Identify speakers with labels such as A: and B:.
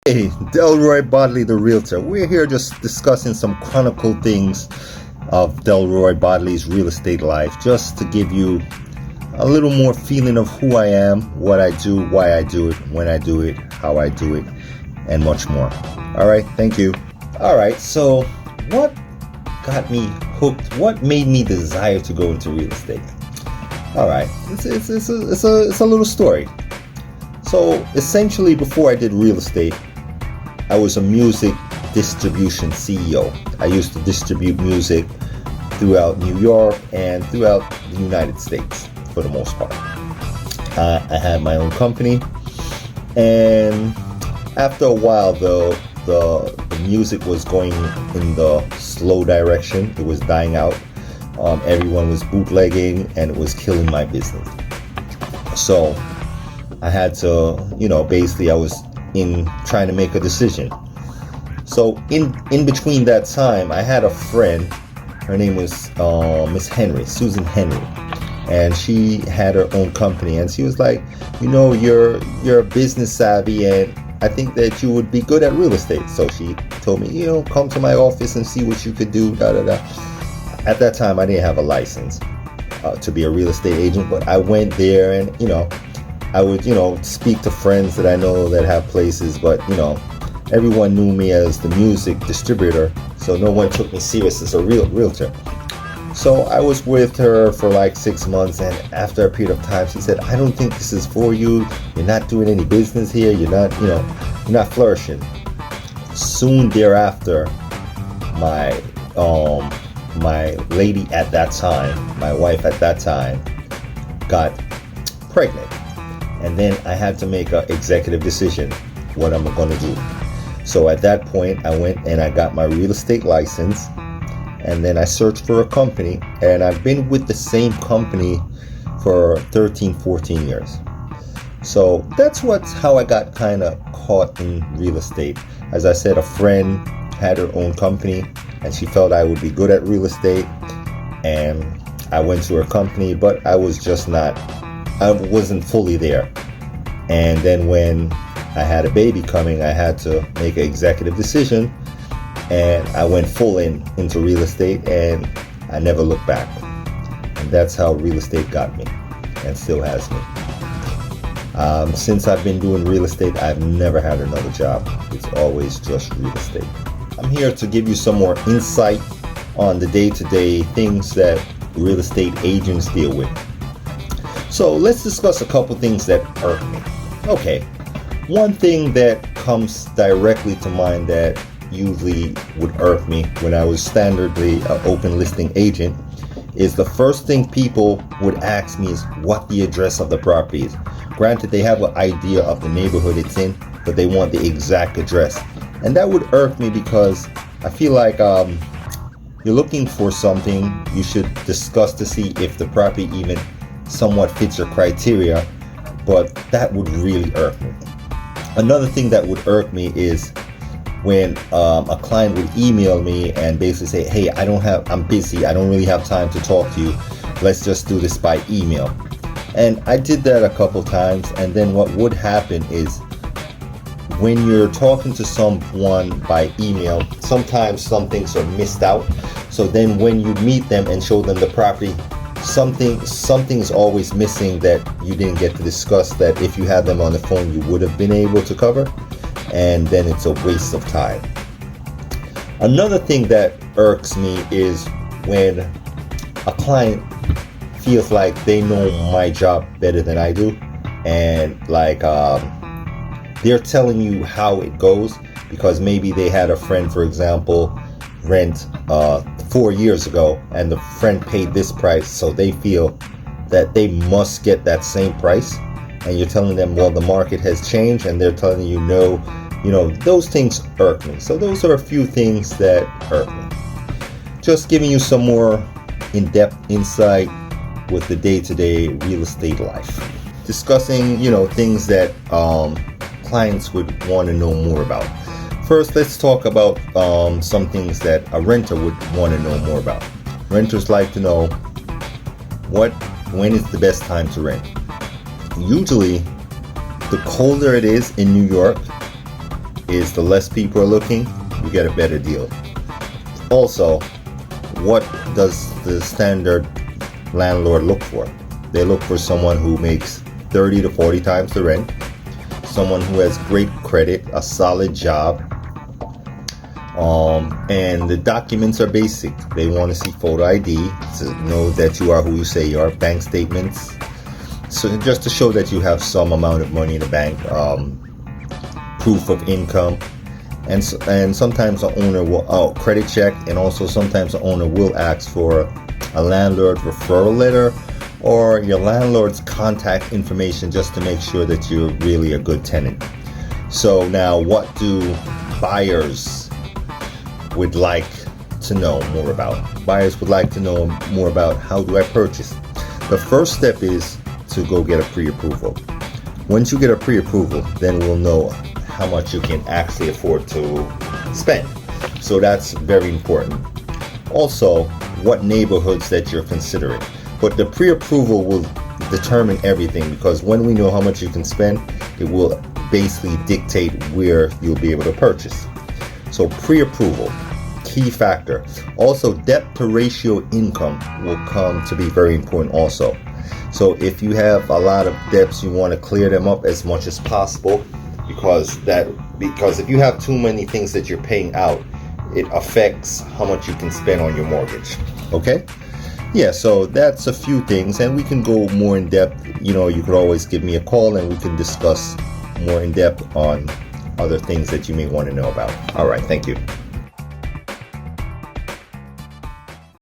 A: Hey, Delroy Bodley, the Realtor. We're here just discussing some chronicled things of Delroy Bodley's real estate life, just to give you a little more feeling of who I am, what I do, why I do it, when I do it, how I do it, and much more. All right, thank you. All right, so what got me hooked? What made me desire to go into real estate? All right, it's a little story. So essentially, before I did real estate, I was a music distribution CEO. I used to distribute music throughout New York and throughout the United States for the most part. I had my own company, and after a while, though, the music was going in the slow direction. It was dying out. Everyone was bootlegging, and it was killing my business. So I had to, basically I was trying to make a decision. So in between that time, I had a friend. Her name was Miss Henry, Susan Henry, and she had her own company. And she was like, you're business savvy, and I think that you would be good at real estate. So she told me, come to my office and see what you could do. At that time, I didn't have a license to be a real estate agent, but I went there, and I would, speak to friends that I know that have places, but, everyone knew me as the music distributor, so no one took me serious as a realtor. So I was with her for like 6 months, and after a period of time, she said, I don't think this is for you. You're not doing any business here. You're not flourishing. Soon thereafter, my lady at that time, my wife at that time, got pregnant. And then I had to make an executive decision what I'm going to do. So at that point, I went and I got my real estate license, and then I searched for a company, and I've been with the same company for 13, 14 years. So that's how I got kind of caught in real estate. As I said, a friend had her own company, and she felt I would be good at real estate, and I went to her company, but I wasn't fully there. And then when I had a baby coming, I had to make an executive decision, and I went full into real estate, and I never looked back. And that's how real estate got me, and still has me. Since I've been doing real estate, I've never had another job. It's always just real estate. I'm here to give you some more insight on the day-to-day things that real estate agents deal with. So let's discuss a couple things that irk me. Okay, one thing that comes directly to mind that usually would irk me when I was standardly an open listing agent is the first thing people would ask me is what the address of the property is. Granted, they have an idea of the neighborhood it's in, but they want the exact address. And that would irk me because I feel like you're looking for something, you should discuss to see if the property even somewhat fits your criteria, but that would really irk me. Another thing that would irk me is when a client would email me and basically say, hey, I'm busy, I don't really have time to talk to you, let's just do this by email. And I did that a couple times, and then what would happen is when you're talking to someone by email, sometimes some things are missed out. So then when you meet them and show them the property, something's always missing that you didn't get to discuss, that if you had them on the phone you would have been able to cover, and then it's a waste of time. Another thing that irks me is when a client feels like they know my job better than I do, and they're telling you how it goes because maybe they had a friend, for example, rent 4 years ago, and the friend paid this price, so they feel that they must get that same price, and you're telling them, well, the market has changed, and they're telling you no. Those things irk me. So those are a few things that irk me. Just giving you some more in-depth insight with the day-to-day real estate life, discussing things that clients would want to know more about. First, let's talk about some things that a renter would want to know more about. Renters like to know when is the best time to rent. Usually, the colder it is in New York, is the less people are looking, you get a better deal. Also, what does the standard landlord look for? They look for someone who makes 30 to 40 times the rent, someone who has great credit, a solid job, and the documents are basic. They want to see photo ID to know that you are who you say you are, bank statements, so just to show that you have some amount of money in the bank, proof of income, and sometimes the owner will credit check, and also sometimes the owner will ask for a landlord referral letter or your landlord's contact information just to make sure that you're really a good tenant. So now, what do buyers would like to know more about? Buyers would like to know more about, how do I purchase? The first step is to go get a pre-approval. Once you get a pre-approval, then we'll know how much you can actually afford to spend. So that's very important. Also, what neighborhoods that you're considering. But the pre-approval will determine everything, because when we know how much you can spend, it will basically dictate where you'll be able to purchase. So pre-approval, key factor. Also, debt to ratio income will come to be very important also. So if you have a lot of debts, you want to clear them up as much as possible, because if you have too many things that you're paying out, it affects how much you can spend on your mortgage. Okay? Yeah, so that's a few things, and we can go more in depth. You could always give me a call and we can discuss more in depth on other things that you may want to know about. All right, thank you.